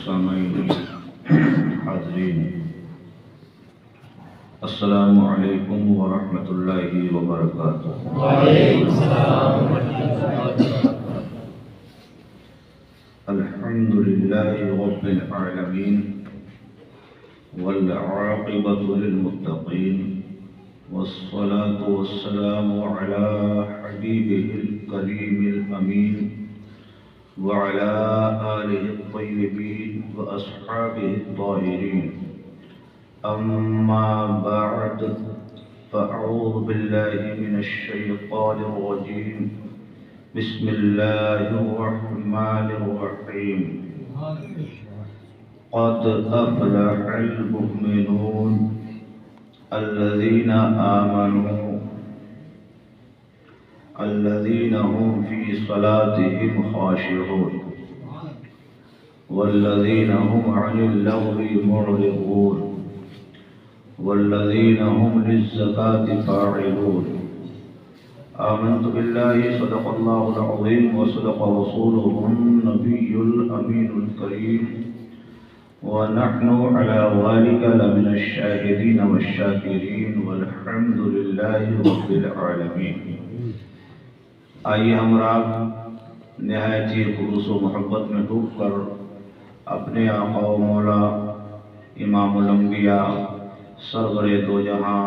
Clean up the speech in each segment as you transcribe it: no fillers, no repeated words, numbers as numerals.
سامعین حاضرین، السلام علیکم ورحمۃ اللہ وبرکاتہ۔ وعلیکم السلام ورحمۃ اللہ وبرکاتہ۔ الحمد للہ رب العالمین والعاقبۃ للمتقین والصلاة والسلام علی حبیبہ الکریم الامین وعلى آلہ الطیبین واصحابہ الطاہرین، اما بعد فاعوذ باللہ من الشیطان الرجیم، بسم اللہ الرحمن الرحیم۔ قد افلح المؤمنون الذین آمنوا الذين هم في صلاتهم خاشعون والذين هم عن اللغو معرضون والذين هم للزكاة فاعلون۔ آمنت بالله صدق الله العظيم وصدق رسوله النبي الأمين الكريم ونحن على ذلك لمن الشاهدين والشاكرين والحمد لله رب العالمين۔ آئیے ہم آپ نہایت ہی خلوص و محبت میں ڈوب کر اپنے آقا و مولا امام الانبیاء سرور دو جہاں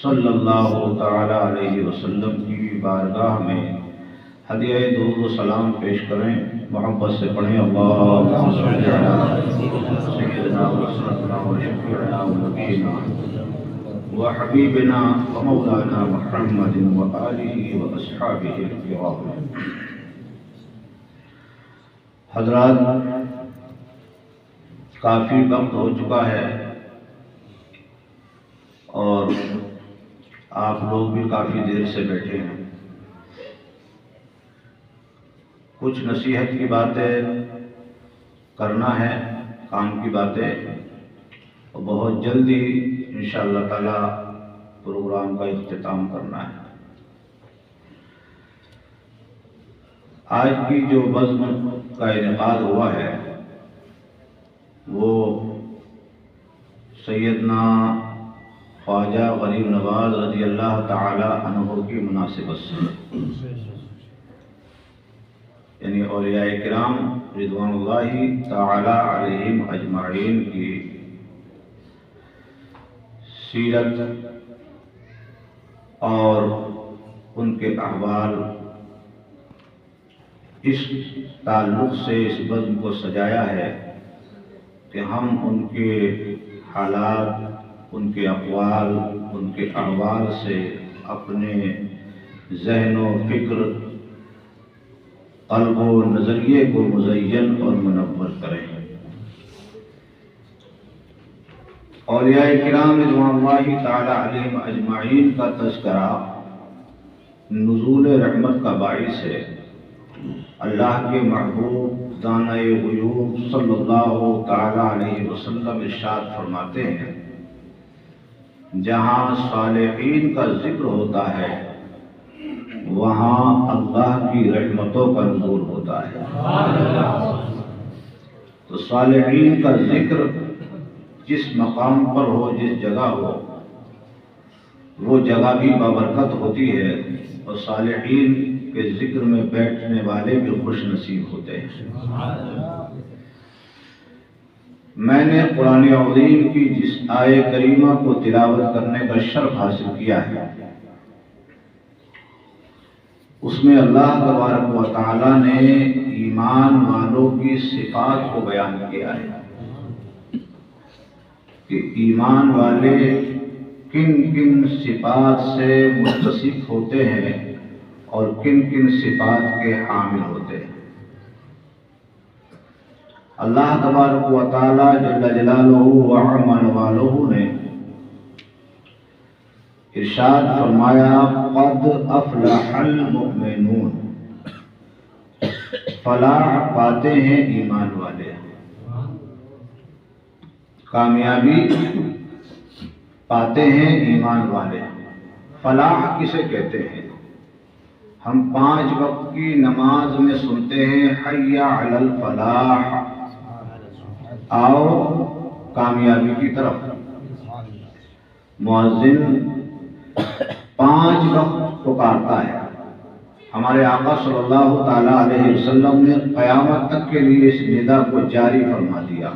صلی اللہ تعالی علیہ وسلم کی بارگاہ میں ہدیہ درود و سلام پیش کریں۔ محبت سے پڑھیں اللہم صلی علی سیدنا و رسولنا و شفیعنا و نبینا وحبیبنا ومولانا محمد وآلہ واصحابہ الکرام۔ حضرات، کافی وقت ہو چکا ہے اور آپ لوگ بھی کافی دیر سے بیٹھے ہیں۔ کچھ نصیحت کی باتیں کرنا ہے، کام کی باتیں، اور بہت جلدی انشاءاللہ تعالی پروگرام کا اختتام کرنا ہے۔ آج کی جو بزم کا انعقاد ہوا ہے وہ سیدنا خواجہ غریب نواز رضی اللہ تعالی عنہ کی مناسبت سے، یعنی اولیاء کرام رضوان اللہ تعالی علیہم اجمعین کی سیرت اور ان کے احوال، اس تعلق سے اس بزم کو سجایا ہے کہ ہم ان کے حالات، ان کے اقوال، ان کے احوال سے اپنے ذہن و فکر، قلب و نظریے کو مزین اور منور کریں۔ اولیاء کرام رضوان اللہ تعالی علیہم اجمعین کا تذکرہ نزول رحمت کا باعث ہے۔ اللہ کے محبوب دانہ غیوب صلی اللہ تعالی علیہ وسلم ارشاد فرماتے ہیں، جہاں صالحین کا ذکر ہوتا ہے وہاں اللہ کی رحمتوں کا نزول ہوتا ہے۔ تو صالحین کا ذکر جس مقام پر ہو، جس جگہ ہو، وہ جگہ بھی بابرکت ہوتی ہے، اور صالحین کے ذکر میں بیٹھنے والے بھی خوش نصیب ہوتے ہیں۔ میں نے قرآن عظیم کی جس آیے کریمہ کو تلاوت کرنے کا شرف حاصل کیا ہے، اس میں اللہ تبارک و تعالی نے ایمان والوں کی صفات کو بیان کیا ہے کہ ایمان والے کن کن صفات سے متصف ہوتے ہیں اور کن کن صفات کے حامل ہوتے ہیں۔ اللہ تبارک و تعالی جل جلالہ وعظم نوالہ نے ارشاد فرمایا، قد افلح المؤمنون، فلاح پاتے ہیں ایمان والے، کامیابی پاتے ہیں ایمان والے۔ فلاح کسے کہتے ہیں؟ ہم 5 وقت کی نماز میں سنتے ہیں حی علی الفلاح، آؤ کامیابی کی طرف۔ مؤذن 5 وقت پکارتا ہے۔ ہمارے آقا صلی اللہ تعالیٰ علیہ وسلم نے قیامت تک کے لیے اس ندا کو جاری فرما دیا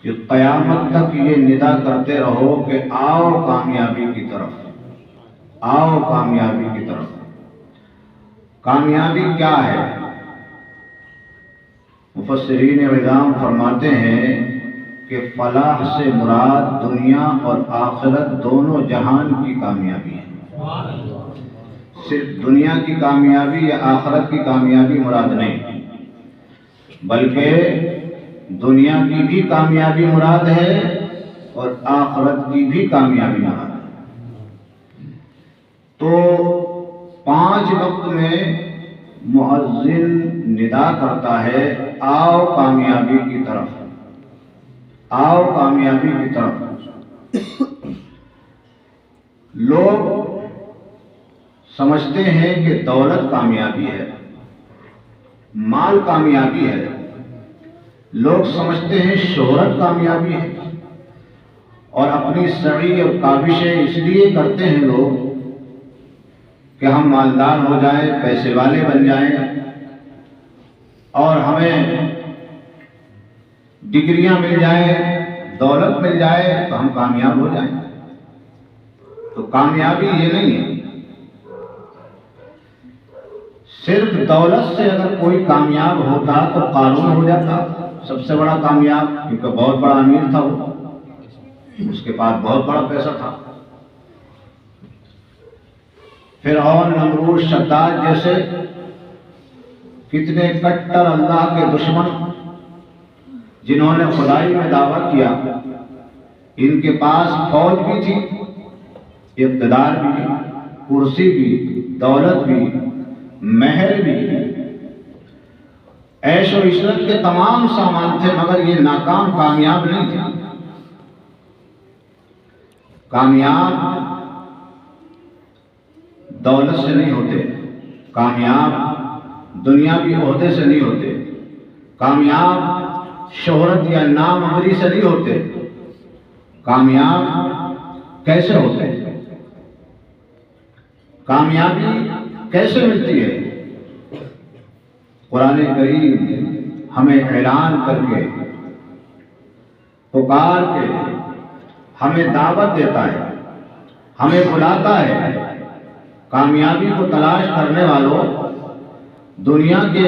کہ قیامت تک یہ ندا کرتے رہو کہ آؤ کامیابی کی طرف، آؤ کامیابی کی طرف۔ کامیابی کیا ہے؟ مفسرین عظام فرماتے ہیں کہ فلاح سے مراد دنیا اور آخرت دونوں جہان کی کامیابی ہے۔ صرف دنیا کی کامیابی یا آخرت کی کامیابی مراد نہیں، بلکہ دنیا کی بھی کامیابی مراد ہے اور آخرت کی بھی کامیابی مراد ہے۔ تو 5 وقت میں مؤذن ندا کرتا ہے آؤ کامیابی کی طرف، آؤ کامیابی کی طرف۔ لوگ سمجھتے ہیں کہ دولت کامیابی ہے، مال کامیابی ہے، لوگ سمجھتے ہیں شہرت کامیابی ہے، اور اپنی سعی اور کاوشیں اس لیے کرتے ہیں لوگ کہ ہم مالدار ہو جائیں، پیسے والے بن جائیں اور ہمیں ڈگریاں مل جائیں، دولت مل جائے تو ہم کامیاب ہو جائیں۔ تو کامیابی یہ نہیں ہے۔ صرف دولت سے اگر کوئی کامیاب ہوتا تو قارون ہو جاتا، سب سے بڑا کامیاب، کیونکہ بہت بڑا امیر تھا وہ، اس کے پاس بہت بڑا پیسہ تھا۔ فرعون، نمرود، شداد جیسے کتنے کٹر اللہ کے دشمن جنہوں نے خدائی میں دعویٰ کیا، ان کے پاس فوج بھی تھی، اقتدار بھی، کرسی بھی، دولت بھی، محل بھی، عیش و عشرت کے تمام سامان تھے، مگر یہ ناکام، کامیاب نہیں تھے۔ کامیاب دولت سے نہیں ہوتے، کامیاب دنیاوی عہدے سے نہیں ہوتے، کامیاب شہرت یا نام وری سے نہیں ہوتے۔ کامیاب کیسے ہوتے ہیں؟ کامیابی کیسے ملتی ہے؟ قرآن کریم ہمیں اعلان کر کے، پکار کے ہمیں دعوت دیتا ہے، ہمیں بلاتا ہے۔ کامیابی کو تلاش کرنے والوں، دنیا کے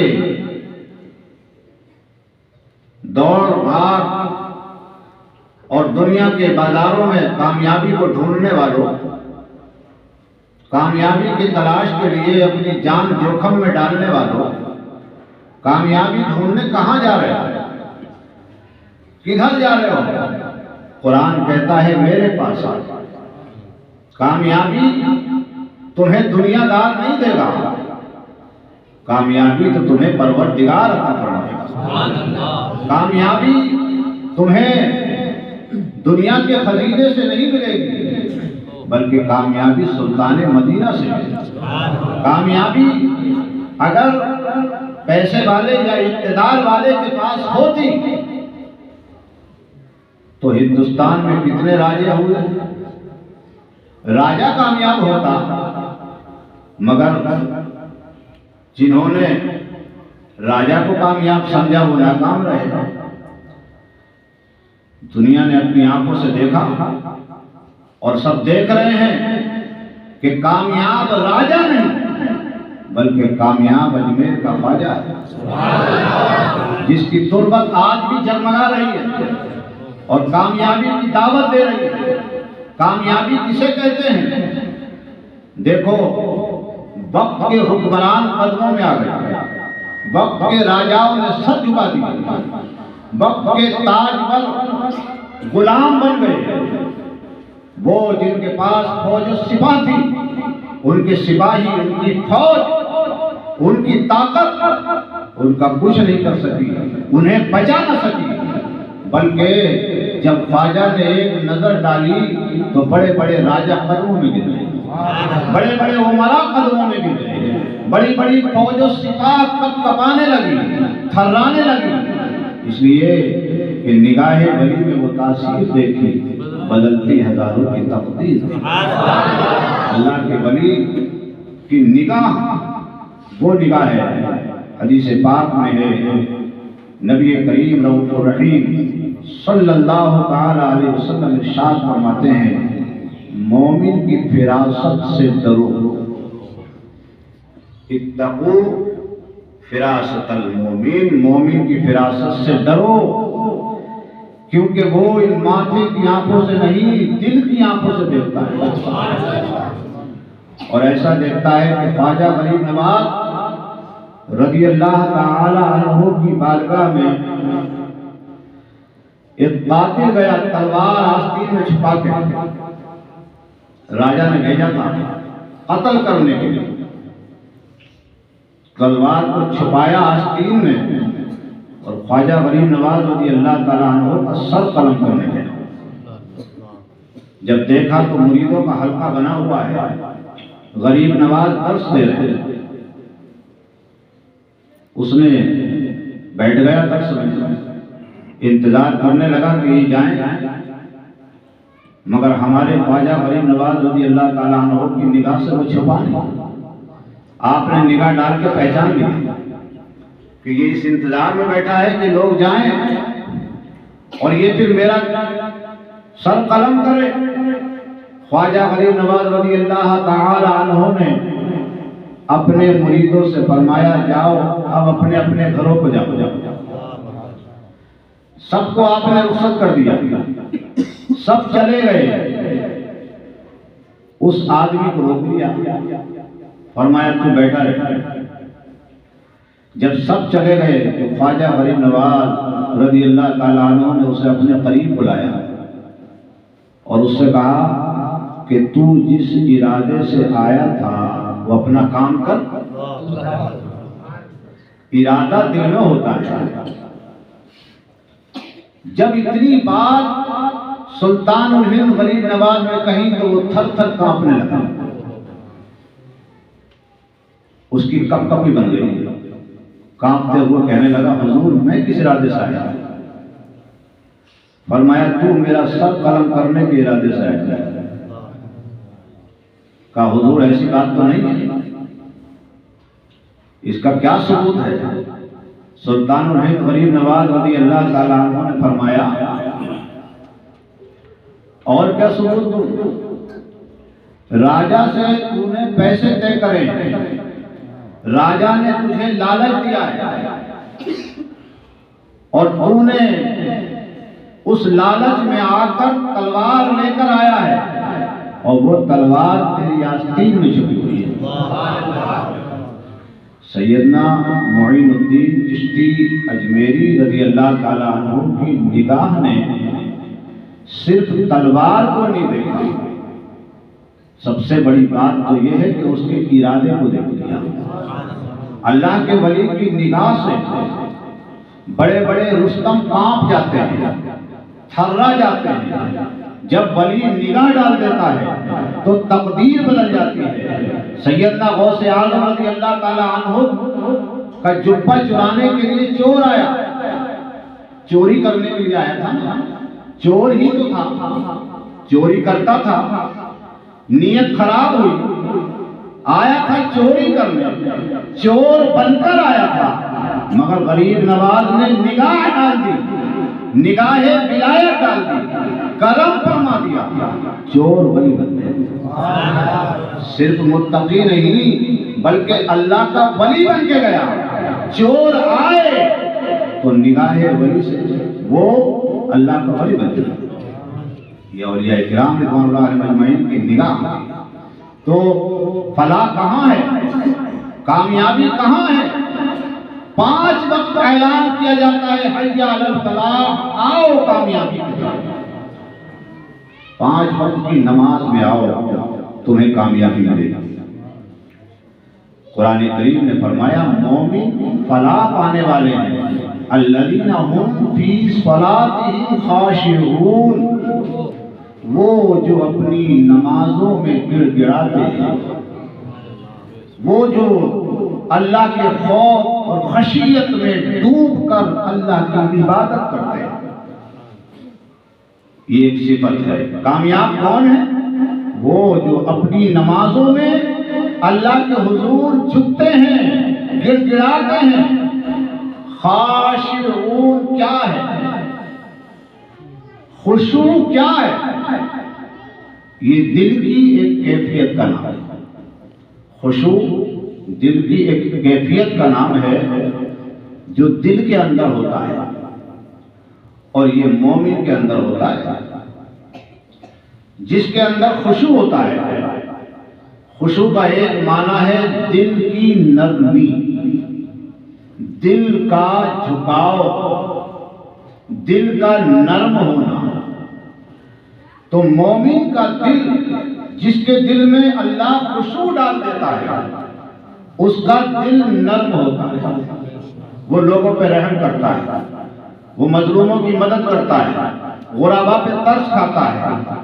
دوڑ بھاگ اور دنیا کے بازاروں میں کامیابی کو ڈھونڈنے والوں، کامیابی کی تلاش کے لیے اپنی جان جوخم میں ڈالنے والوں، کامیابی ڈھونڈنے کہاں جا رہے ہو؟ کدھر جا رہے ہو؟ قرآن کہتا ہے میرے پاس آ۔ کامیابی تمہیں دنیا دار نہیں دے گا، کامیابی تو تمہیں پروردگار عطا فرمائے گا۔ کامیابی تمہیں دنیا کے خزینے سے نہیں ملے گی، بلکہ کامیابی سلطان مدینہ سے ملے گی۔ کامیابی اگر پیسے والے یا اقتدار والے کے پاس ہوتی تو ہندوستان میں کتنے راجے ہوئے؟ راجہ کامیاب ہوتا، مگر جنہوں نے راجہ کو کامیاب سمجھا وہ ناکام رہے۔ دنیا نے اپنی آنکھوں سے دیکھا اور سب دیکھ رہے ہیں کہ کامیاب راجہ نہیں بلکہ کامیاب اجمیر کا خواجہ ہے، جس کی تربت آج بھی جگمگا رہی ہے اور کامیابی کی دعوت دے رہی ہے۔ کامیابی کسے کہتے ہیں؟ دیکھو، وقت کے حکمران قدموں میں آ گئے، وقت کے راجاؤں نے سر جھکا دیا، وقت کے تاجور غلام بن گئے۔ وہ جن کے پاس فوج و سپاہ تھی، ان کے سپاہی، ان کی فوج، ان کی طاقت ان کا کچھ نہیں کر سکی، انہیں بچا نہ سکی، بلکہ جب خواجہ نے ایک نظر ڈالی تو بڑے بڑے راجہ قدموں میں گر گئے، بڑے بڑے عمراء قدموں میں گر گئے، بڑی بڑی فوج و سپاہ کپ کپانے لگی، تھرانے لگی۔ اس لیے کہ نگاہ ولی میں وہ تاثیر دیکھی بدلتی ہزاروں کی تقدیر۔ اللہ کے ولی کی نگاہ وہ نگاہ ہے، حدیث پاک میں ہے، نبی کریم رؤوف الرحیم صلی اللہ تعالی علیہ وسلم ارشاد فرماتے ہیں مومن کی فراست سے ڈرو، اتقوا فراست المومن، مومن کی فراست سے ڈرو، کیونکہ وہ ان ماتھے کی آنکھوں سے نہیں دل کی آنکھوں سے دیکھتا ہے، اور ایسا دیکھتا ہے کہ خواجہ غریب نواز رضی اللہ تعالی عنہ کی بارگاہ میں ایک قاتل گیا تلوار آستین میں چھپا کے، راجہ نے بھیجا تھا قتل کرنے کے لیے، تلوار کو چھپایا آستین میں اور خواجہ غریب نواز رضی اللہ تعالیٰ عنہ کا سر قلم کرنے گیا۔ جب دیکھا تو مریدوں کا حلقہ بنا ہوا ہے، غریب نواز درس دے رہے، اس نے بیٹھ گیا درس میں، انتظار کرنے لگا کہ یہ جائیں، مگر ہمارے خواجہ غریب نواز رضی اللہ تعالیٰ عنہ کی نگاہ سے وہ چھپا نہیں۔ آپ نے نگاہ ڈال کے پہچان لیا کہ یہ اس انتظار میں بیٹھا ہے کہ لوگ جائیں اور یہ پھر میرا سر قلم کرے۔ خواجہ غریب نواز رضی اللہ تعالی عنہ نے اپنے مریدوں سے فرمایا جاؤ اب اپنے اپنے گھروں کو جاؤ۔ سب کو آپ نے رخصت کر دیا، سب چلے گئے۔ اس آدمی کو روک لیا، فرمایا تو بیٹھا رہے۔ جب سب چلے گئے تو خواجہ غریب نواز رضی اللہ تعالیٰ عنہ نے اسے اپنے قریب بلایا اور اس سے کہا کہ تو جس ارادے سے آیا تھا وہ اپنا کام کر۔ ارادہ دل میں ہوتا ہے۔ جب اتنی بات سلطان الہند غریب نواز نے کہی تو وہ تھر تھر کانپنے لگا، اس کی کپ کپی بن گئی، کانپتے ہوئے کہنے لگا حضور میں کس ارادے سے آیا؟ فرمایا تو میرا سر قلم کرنے کے ارادے سے آیا۔ کہا حضور ایسی بات تو نہیں ہے، اس کا کیا ثبوت ہے؟ سلطان الہند غریب نواز رضی اللہ تعالیٰ عنہ نے فرمایا اور کیا ثبوت دوں؟ راجہ سے تو نے پیسے طے کرے، راجہ نے تجھے لالچ دیا ہے اور تو نے اس لالچ میں آ کر تلوار لے کر آیا ہے اور وہ تلوار تیری آستین میں چھپی ہوئی ہے۔ سیدنا معین الدین چشتی اجمیری رضی اللہ تعالیٰ عنہ کی نگاہ نے صرف تلوار کو نہیں دیکھا، سب سے بڑی بات تو یہ ہے کہ اس کے ارادے کو دیکھ لیا۔ اللہ کے ولی کی نگاہ سے بڑے بڑے رستم کانپ جاتے ہیں، تھرا جاتے ہیں۔ جب ولی نگاہ ڈال دیتا ہے تو تقدیر بدل جاتی ہے۔ سیدنا غوث اعظم رضی اللہ تعالی عنہ کا جبہ چرانے کے لیے چور آیا، چوری کرنے کے لیے آیا تھا، چور ہی تو تھا، چوری کرتا تھا، نیت خراب ہوئی، آیا تھا چوری کرنے، چور بن کر آیا تھا، مگر غریب نواز نے نگاہ ڈال دی، نگاہ ولایت ڈال دی، کرم فرما دیا، چور ولی بن گیا۔ صرف متقی نہیں بلکہ اللہ کا ولی بن کے گیا۔ چور آئے تو نگاہ ولی سے وہ اللہ کا ولی بن گیا۔ یہ اولیاء کرام رضوان اللہ علیہم اجمعین کی نگاہ۔ تو فلاح کہاں ہے؟ کامیابی کہاں ہے؟ 5 وقت اعلان کیا جاتا ہے حی علی الفلاح، آؤ کامیابی کی طرف۔ 5 وقت کی نماز میں آؤ، تمہیں کامیابی ملے گی۔ قرآن کریم نے فرمایا مومن فلاح پانے والے ہیں، الذین هم فی صلاتهم خاشعون، وہ جو اپنی نمازوں میں گڑ گڑاتے ہیں، وہ جو اللہ کے خوف اور خشیت میں ڈوب کر اللہ کی عبادت کرتے ہیں۔ یہ ایک صفت ہے۔ کامیاب کون ہے؟ وہ جو اپنی نمازوں میں اللہ کے حضور جھکتے ہیں، گر گراتے ہیں۔ خاشعون کیا ہے؟ خشوع کیا ہے؟ یہ دل کی ایک کیفیت کا نام ہے۔ خشوع دل کی ایک کیفیت کا نام ہے جو دل کے اندر ہوتا ہے، اور یہ مومن کے اندر ہوتا ہے۔ جس کے اندر خشوع ہوتا ہے، خشوع کا ایک معنی ہے دل کی نرمی، دل کا جھکاؤ، دل کا نرم ہونا۔ تو مومن کا دل، جس کے دل میں اللہ خشوع ڈال دیتا ہے، اس کا دل نرم ہوتا ہے، وہ لوگوں پہ رحم کرتا ہے، وہ مظلوموں کی مدد کرتا ہے، غربا پہ ترس کھاتا ہے۔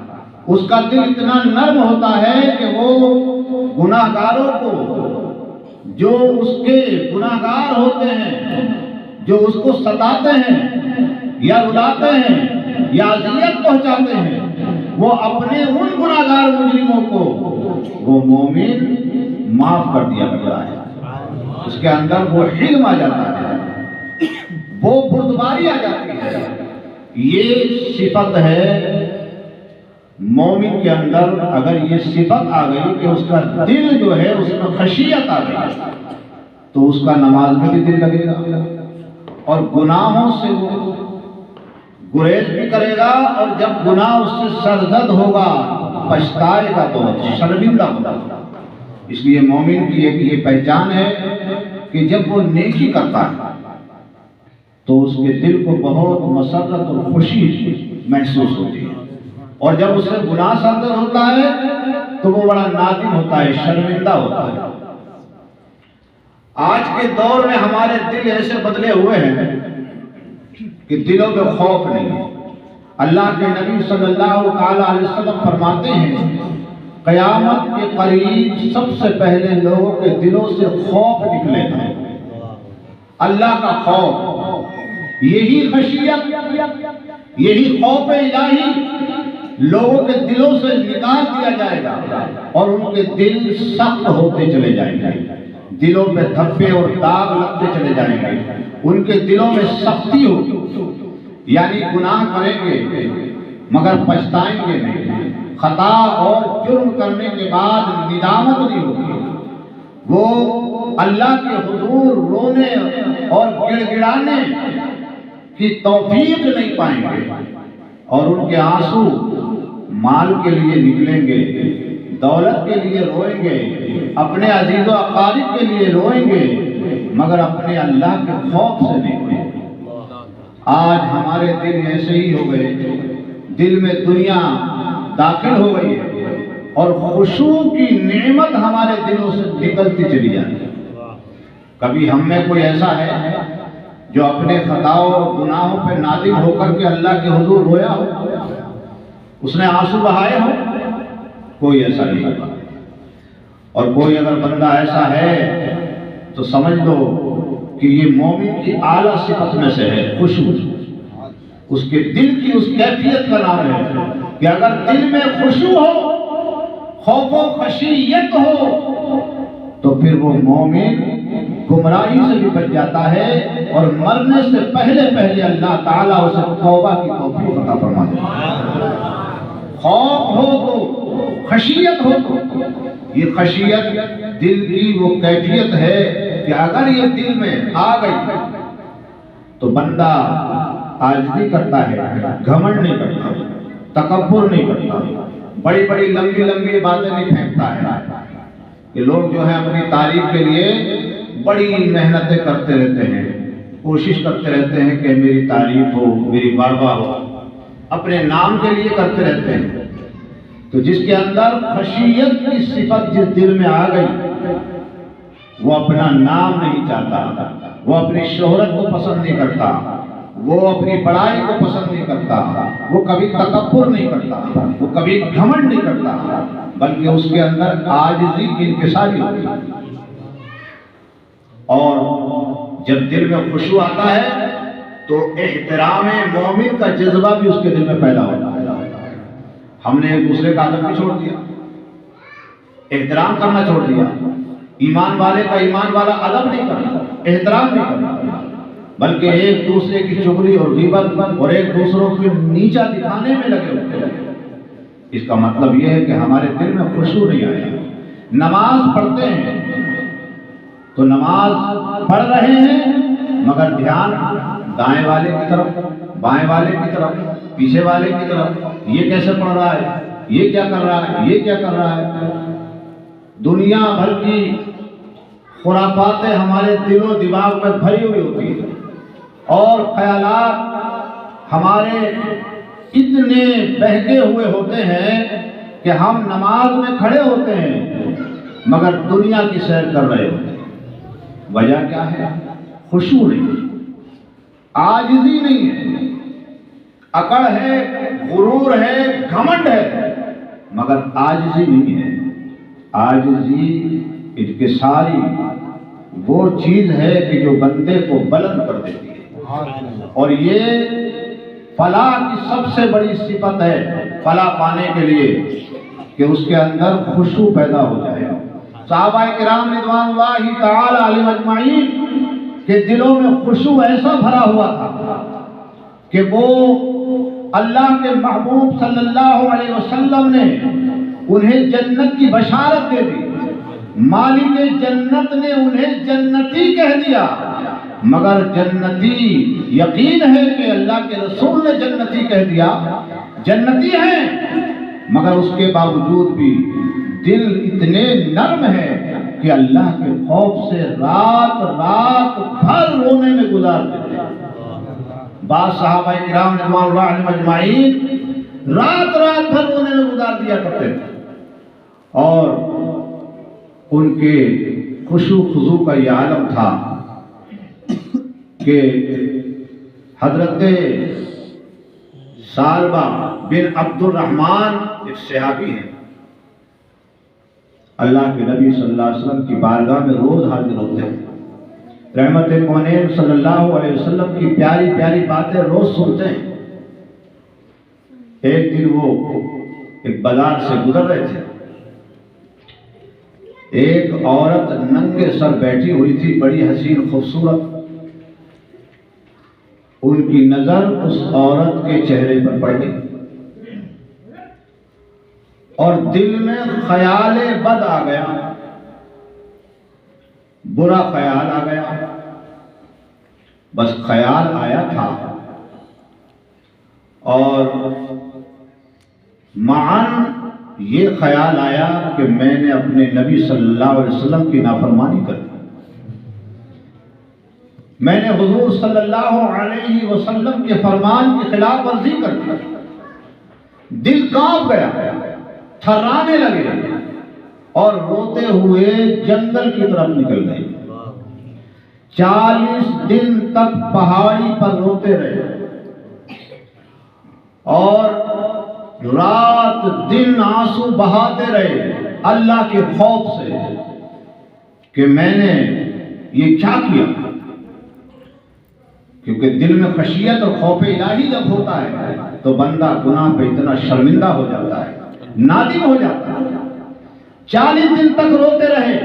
اس کا دل اتنا نرم ہوتا ہے کہ وہ گناہ گاروں کو، جو اس کے گناہ گار ہوتے ہیں، جو اس کو ستاتے ہیں یا رلاتے ہیں یا اذیت پہنچاتے ہیں، وہ اپنے ان گناہ گار مجرموں کو وہ مومن معاف کر دیا کرتا ہے۔ اس کے اندر وہ حلم آ جاتا ہے، وہ بردباری آ جاتی ہے۔ یہ صفت ہے مومن کے اندر۔ اگر یہ صفت آ گئی کہ اس کا دل جو ہے اس میں خشیت آ گئی، تو اس کا نماز میں بھی دل لگے گا، اور گناہوں سے وہ گریز بھی کرے گا، اور جب گناہ اس سے سرزد ہوگا پچھتائے گا تو شرمندہ ہوگا۔ اس لیے مومن کی ایک یہ پہچان ہے کہ جب وہ نیکی کرتا ہے تو اس کے دل کو بہت مسرت اور خوشی محسوس ہوتی ہے، اور جب اس سے گناہ سرزد ہوتا ہے تو وہ بڑا نادم ہوتا ہے، شرمندہ ہوتا ہے۔ آج کے دور میں ہمارے دل ایسے بدلے ہوئے ہیں کہ دلوں میں خوف نہیں ہے۔ اللہ کے نبی صلی اللہ علیہ وسلم فرماتے ہیں قیامت کے قریب سب سے پہلے لوگوں کے دلوں سے خوف نکلے گا، اللہ کا خوف۔ یہی خشیت، یہی خوف الہی لوگوں کے دلوں سے نکال دیا جائے گا، اور ان کے دل سخت ہوتے چلے جائیں گے، دلوں پہ دھبے اور داغ لگتے چلے جائیں گے، ان کے دلوں میں سختی ہوگی، یعنی گناہ کریں گے مگر پچھتائیں گے نہیں، خطا اور جرم کرنے کے بعد ندامت نہیں ہوگی، وہ اللہ کے حضور رونے اور گڑ گڑانے کی توفیق نہیں پائیں گے، اور ان کے آنسو مال کے لیے نکلیں گے، دولت کے لیے روئیں گے، اپنے عزیز و اقارب کے لیے روئیں گے، مگر اپنے اللہ کے خوف سے نہیں روئیں گے۔ آج ہمارے دل ایسے ہی ہو گئے، دل میں دنیا داخل ہو گئی ہے، اور خشوع کی نعمت ہمارے دلوں سے نکلتی چلی جاتی ہے۔ کبھی ہم میں کوئی ایسا ہے جو اپنے خطاؤں اور گناہوں پہ نادم ہو کر کے اللہ کے حضور رویا ہو، اس نے آنسو بہائے ہو؟ کوئی ایسا نہیں ہوگا۔ اور کوئی اگر بندہ ایسا ہے تو سمجھ لو کہ یہ مومن کی اعلیٰ صفت میں سے ہے، خشوع۔ اس کے دل کی اس کیفیت کا نام ہے کہ اگر دل میں خشوع ہو، خوف و خشیت ہو، تو پھر وہ مومن گمراہی سے بھی بچ جاتا ہے، اور مرنے سے پہلے اللہ تعالیٰ اسے توبہ کی توفیق عطا فرما دیتا ہے۔ خوف ہو تو، خشیت ہو تو، یہ خشیت دل کی وہ کیفیت ہے کہ اگر یہ دل میں آ گئی تو بندہ عاجزی کرتا ہے، گھمنڈ نہیں کرتا، تکبر نہیں کرتا، بڑی بڑی لمبی لمبی باتیں نہیں پھینکتا ہے کہ لوگ جو ہے اپنی تعریف کے لیے بڑی محنتیں کرتے رہتے ہیں، کوشش کرتے رہتے ہیں کہ میری تعریف ہو، میری بارگاہ ہو، اپنے نام کے لیے کرتے رہتے ہیں۔ تو جس کے اندر خشیت کی صفت جس دل میں آ گئی، وہ اپنا نام نہیں چاہتا، وہ اپنی شہرت کو پسند نہیں کرتا، وہ اپنی بڑائی کو پسند نہیں کرتا، وہ کبھی تکبر نہیں کرتا، وہ کبھی گھمنڈ نہیں کرتا، بلکہ اس کے اندر عاجزی کی انکساری ہوتی ہے۔ اور جب دل میں خشوع آتا ہے تو احترام مومن کا جذبہ بھی اس کے دل میں پیدا ہوتا ہے. ہم نے ایک دوسرے کا ادب بھی چھوڑ دیا، احترام کرنا چھوڑ دیا. ایمان والے کا ایمان والا ادب نہیں کرنا، احترام نہیں کرنا، بلکہ ایک دوسرے کی چغلی اور غیبت اور ایک دوسروں کو نیچا دکھانے میں لگے ہوتے ہیں. اس کا مطلب یہ ہے کہ ہمارے دل میں خشوع نہیں آیا. نماز پڑھتے ہیں تو نماز پڑھ رہے ہیں مگر دھیان دائیں والے کی طرف، بائیں والے کی طرف، پیچھے والے کی طرف. یہ کیسے پڑھ رہا ہے، یہ کیا کر رہا ہے، یہ کیا کر رہا ہے. دنیا بھر کی خرافاتیں ہمارے دل و دماغ میں بھری ہوئی ہوتی ہیں اور خیالات ہمارے اتنے بہکے ہوئے ہوتے ہیں کہ ہم نماز میں کھڑے ہوتے ہیں مگر دنیا کی سیر کر رہے ہوتے ہیں. وجہ کیا ہے؟ خشوع نہیں، عاجزی نہیں ہے، اکڑ ہے، غرور ہے، گھمنڈ ہے، مگر عاجزی نہیں ہے. عاجزی انکساری وہ چیز ہے کہ جو بندے کو بلند کر دیتی ہے، اور یہ فلاح کی سب سے بڑی صفت ہے فلاح پانے کے لیے کہ اس کے اندر خشوع پیدا ہو جائے. صحابہ کرام رضوان اللہ تعالی علیہم اجمعین کے دلوں میں خشوع ایسا بھرا ہوا تھا کہ وہ اللہ کے محبوب صلی اللہ علیہ وسلم نے انہیں جنت کی بشارت دے دی. مالک جنت نے انہیں جنتی کہہ دیا، مگر جنتی یقین ہے کہ اللہ کے رسول نے جنتی کہہ دیا، جنتی ہیں، مگر اس کے باوجود بھی دل اتنے نرم ہے کہ اللہ کے خوف سے رات رات بھر رونے میں گزار دیتے ہیں. بعض صحابہ کرام رضوان اللہ علیہم اجمعین رات رات بھر رونے میں گزار دیا کرتے تھے، اور ان کے خشوع خضوع کا یہ عالم تھا کہ حضرت سالبہ بن عبد الرحمن ایک صحابی ہیں، اللہ کے نبی صلی اللہ علیہ وسلم کی بارگاہ میں روز حاضر ہوتے ہیں، رحمت کونین صلی اللہ علیہ وسلم کی پیاری پیاری باتیں روز سنتے ہیں. ایک دن وہ ایک بازار سے گزر رہے تھے، ایک عورت ننگے سر بیٹھی ہوئی تھی، بڑی حسین خوبصورت. ان کی نظر اس عورت کے چہرے پر پڑ گئی اور دل میں خیال بد آ گیا، برا خیال آ گیا. بس خیال آیا تھا اور معاً یہ خیال آیا کہ میں نے اپنے نبی صلی اللہ علیہ وسلم کی نافرمانی کر دی، میں نے حضور صلی اللہ علیہ وسلم کے فرمان کی خلاف ورزی کر دی. دل کانپ گیا، تھرانے لگے اور روتے ہوئے جنگل کی طرف نکل گئے. 40 دن تک پہاڑی پر روتے رہے اور رات دن آنسو بہاتے رہے اللہ کے خوف سے کہ میں نے یہ کیا کیا. کیونکہ دل میں خشیت اور خوف الہی جب ہوتا ہے تو بندہ گناہ پہ اتنا شرمندہ ہو جاتا ہے، نادم ہو جاتا ہے. 40 دن تک روتے رہے،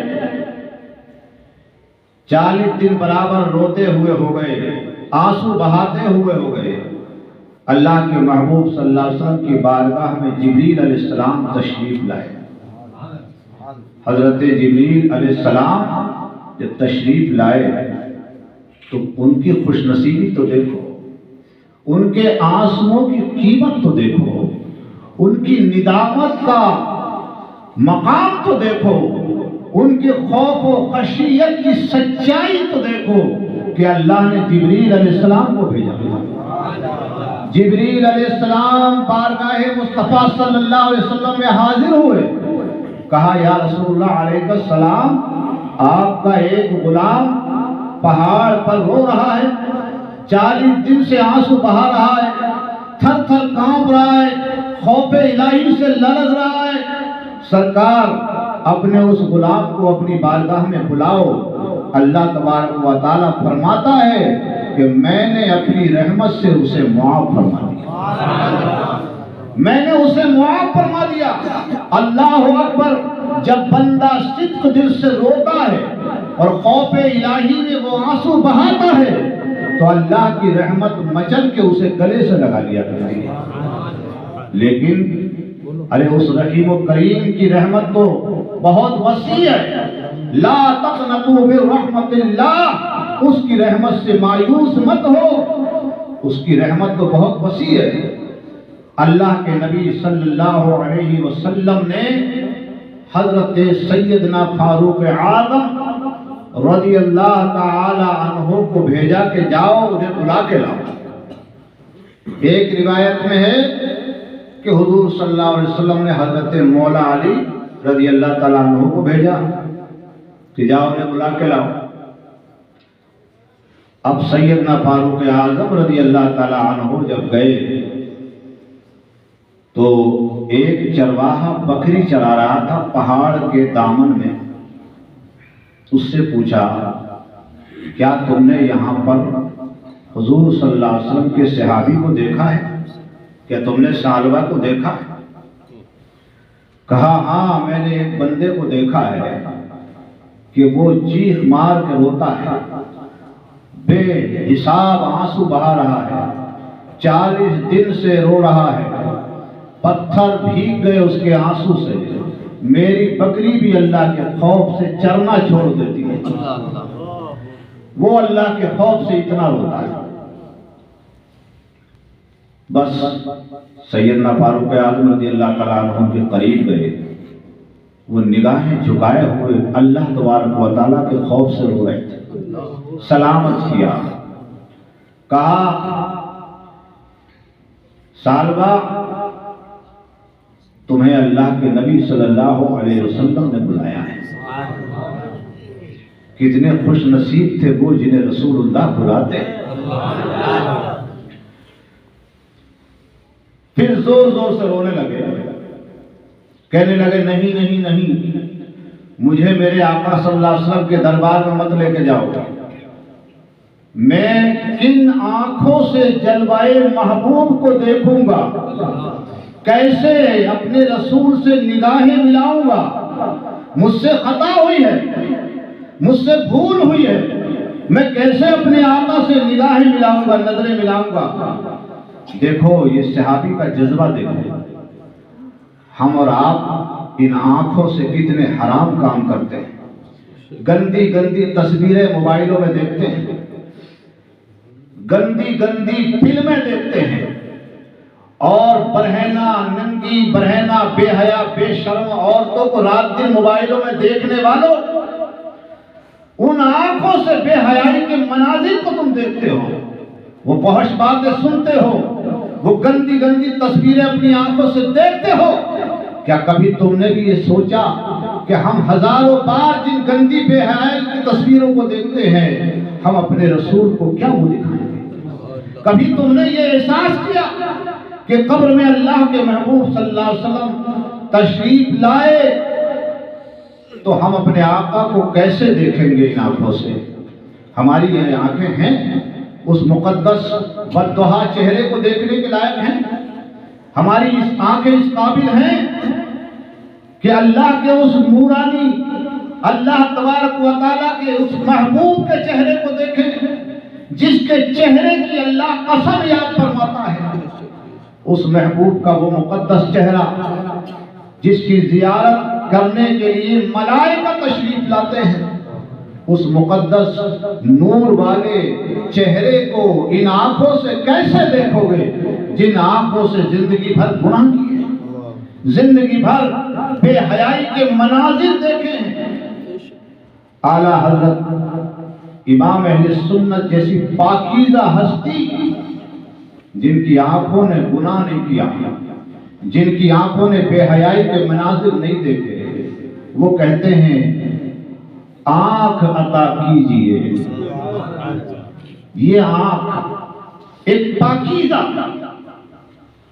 40 دن برابر روتے ہوئے ہو گئے، آنسو بہاتے ہوئے ہو گئے. اللہ کے محبوب صلی اللہ علیہ وسلم کی بارگاہ میں جبریل علیہ السلام تشریف لائے. حضرت جبریل علیہ السلام جب تشریف لائے تو ان کی خوش نصیبی تو دیکھو، ان کے آنسوؤں کی قیمت تو دیکھو، ان کی ندامت کا مقام تو دیکھو، ان کے خوف و خشیت کی سچائی تو دیکھو کہ اللہ نے جبریل علیہ السلام کو بھیجا. جبریل علیہ السلام بارگاہ مصطفیٰ صلی اللہ علیہ وسلم میں حاضر ہوئے. کہا یا رسول اللہ علیہ السلام، آپ کا ایک غلام پہاڑ پر رو رہا ہے، 40 دن سے آنسو بہا رہا ہے، تھر تھر کانپ رہا ہے، خوف الہی سے لرز رہا ہے. سرکار اپنے اس غلام کو اپنی بارگاہ میں بلاؤ، اللہ تبارک و تعالیٰ فرماتا ہے کہ میں نے اپنی رحمت سے اسے معاف فرما دیا، میں نے اسے معاف فرما دیا۔ اللہ اکبر! جب بندہ صدق دل سے روتا ہے اور خوف الہی میں وہ آنسو بہاتا ہے تو اللہ کی رحمت مچل کے اسے گلے سے لگا لیا کرتی ہے۔ لیکن ارے اس رحیم و کریم کی رحمت تو بہت وسیع ہے، لا تقنطوا من رحمت اللہ، اس کی رحمت سے مایوس مت ہو، اس کی رحمت تو بہت وسیع ہے۔ اللہ کے نبی صلی اللہ علیہ وسلم نے حضرت سیدنا فاروق اعظم رضی اللہ تعالی عنہ کو بھیجا کہ جاؤ انہیں بلا کے لاؤ۔ ایک روایت میں ہے کہ حضور صلی اللہ علیہ وسلم نے حضرت مولا علی رضی اللہ تعالیٰ عنہ کو بھیجا کہ جاؤ انہیں بلا کے لاؤ۔ اب سیدنا فاروق اعظم رضی اللہ تعالیٰ عنہ جب گئے تو ایک چرواہا بکری چرا رہا تھا پہاڑ کے دامن میں، اس سے پوچھا کیا تم نے یہاں پر حضور صلی اللہ علیہ وسلم کے صحابی کو دیکھا ہے؟ کیا تم نے سالبہ کو دیکھا ہے؟ کہا ہاں میں نے ایک بندے کو دیکھا ہے کہ وہ چیخ مار کے روتا ہے، بے حساب آنسو بہا رہا ہے، 40 دن سے رو رہا ہے، پتھر بھیگ گئے اس کے آنسو سے، میری بکری بھی اللہ کے خوف سے چرنا چھوڑ دیتی ہے، وہ اللہ کے خوف سے اتنا روتا ہے۔ بس سیدنا فاروق اعظم رضی اللہ تعالیٰ عنہ کے قریب گئے، وہ نگاہیں جھکائے ہوئے اللہ تبارک و تعالیٰ کے خوف سے رو رہے تھے، سلامت کیا، کہا سالبہ تمہیں اللہ کے نبی صلی اللہ علیہ وسلم نے بلایا ہے۔ کتنے خوش نصیب تھے وہ جنہیں رسول اللہ بلاتے ہیں۔ پھر زور زور سے رونے لگے، کہنے لگے نہیں نہیں نہیں، مجھے میرے آقا صلی اللہ علیہ وسلم کے دربار میں مت لے کے جاؤ، میں کن آنکھوں سے جلوائے محبوب کو دیکھوں گا، کیسے اپنے رسول سے نگاہیں ملاؤں گا، مجھ سے خطا ہوئی ہے، مجھ سے بھول ہوئی ہے، میں کیسے اپنے آقا سے نگاہیں ملاؤں گا، نظریں ملاؤں گا۔ دیکھو یہ صحابی کا جذبہ دیکھو، ہم اور آپ ان آنکھوں سے کتنے حرام کام کرتے ہیں، گندی گندی تصویریں موبائلوں میں دیکھتے ہیں، گندی گندی فلمیں دیکھتے ہیں، اور برہنہ ننگی برہنہ بے حیا بے شرم عورتوں کو رات دن موبائلوں میں دیکھنے والوں، ان آنکھوں سے بے حیائی کے مناظر کو تم دیکھتے ہو، وہ فحش باتیں سنتے ہو، وہ گندی گندی تصویریں اپنی آنکھوں سے دیکھتے ہو۔ کیا کبھی تم نے بھی یہ سوچا کہ ہم ہزاروں بار جن گندی بے حیائی کی تصویروں کو دیکھتے ہیں ہم اپنے رسول کو کیا منہ دکھائیں گے؟ کبھی تم نے یہ احساس کیا کہ قبر میں اللہ کے محبوب صلی اللہ علیہ وسلم تشریف لائے تو ہم اپنے آقا کو کیسے دیکھیں گے؟ ان آنکھوں سے ہماری یہ آنکھیں ہیں اس مقدس بددعا چہرے کو دیکھنے کے لائق ہیں؟ ہماری اس آنکھیں اس قابل ہیں کہ اللہ کے اس نورانی اللہ تبارک و تعالیٰ کے اس محبوب کے چہرے کو دیکھیں جس کے چہرے کی اللہ قسم یاد فرماتا ہے؟ اس محبوب کا وہ مقدس چہرہ جس کی زیارت کرنے کے لیے ملائکہ تشریف لاتے ہیں، اس مقدس نور والے چہرے کو ان آنکھوں سے کیسے دیکھو گے جن آنکھوں سے زندگی بھر گناہ کیے، زندگی بھر بے حیائی کے مناظر دیکھے ہیں؟ اعلیٰ حضرت امام اہل سنت جیسی پاکیزہ ہستی جن کی آنکھوں نے گناہ نہیں کیا، جن کی آنکھوں نے بے حیائی کے مناظر نہیں دیکھے، وہ کہتے ہیں آنکھ عطا کیجئے، یہ آنکھ ایک پاکیزہ،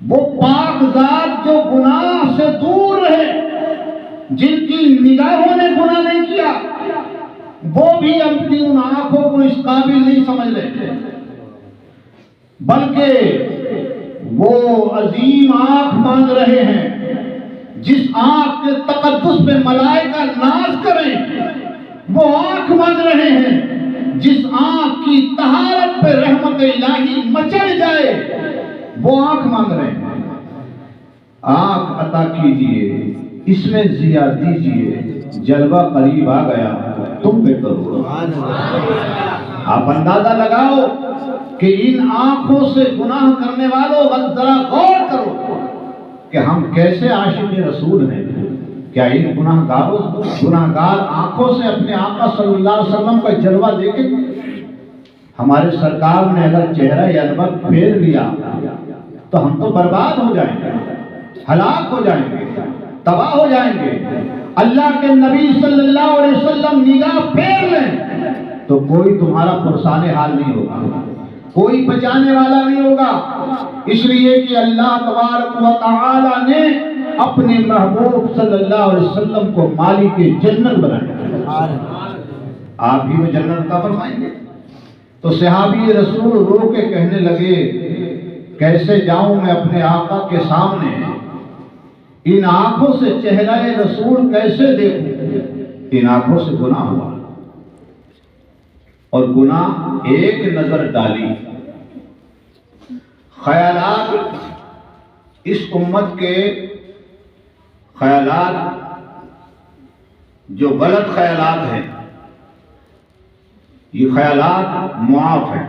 وہ پاک ذات جو گناہ سے دور رہے، جن کی نگاہوں نے گناہ نہیں کیا، وہ بھی اپنی ان آنکھوں کو اس قابل نہیں سمجھ لیتے، بلکہ وہ عظیم آنکھ مانگ رہے ہیں جس آنکھ کے تقدس پہ ملائکہ ناز کریں، وہ آنکھ مانگ رہے ہیں جس آنکھ کی طہارت پہ رحمت الہی مچل جائے، وہ آنکھ مانگ رہے ہیں۔ آنکھ عطا کیجئے، اس میں ضیاء دیجئے، جلوہ قریب آ گیا تم پہ کرو۔ آپ اندازہ لگاؤ کہ ان آنکھوں سے گناہ کرنے والوں ذرا غور کرو کہ ہم کیسے عاشق رسول ہیں۔ کیا ان گناہگار آنکھوں سے اپنے آقا صلی اللہ علیہ وسلم کا جلوہ دیکھیں؟ ہمارے سرکار نے اگر چہرہ انور پھیر لیا تو ہم تو برباد ہو جائیں گے، ہلاک ہو جائیں گے، تباہ ہو جائیں گے۔ اللہ کے نبی صلی اللہ علیہ وسلم نگاہ پھیر لیں تو کوئی تمہارا پرسان حال نہیں ہوگا، کوئی بچانے والا نہیں ہوگا، اس لیے کہ اللہ تبارک و تعالی نے اپنے محبوب صلی اللہ علیہ وسلم کو مالک جنت بنایا۔ آپ بھی وہ جنت عطا فرمائیں گے۔ تو صحابی رسول رو کے کہنے لگے کیسے جاؤں میں اپنے آقا کے سامنے، ان آنکھوں سے چہرہ رسول کیسے دیکھوں؟ ان آنکھوں سے گناہ ہوا، اور گناہ ایک نظر ڈالی۔ خیالات، اس امت کے خیالات جو غلط خیالات ہیں، یہ خیالات معاف ہیں۔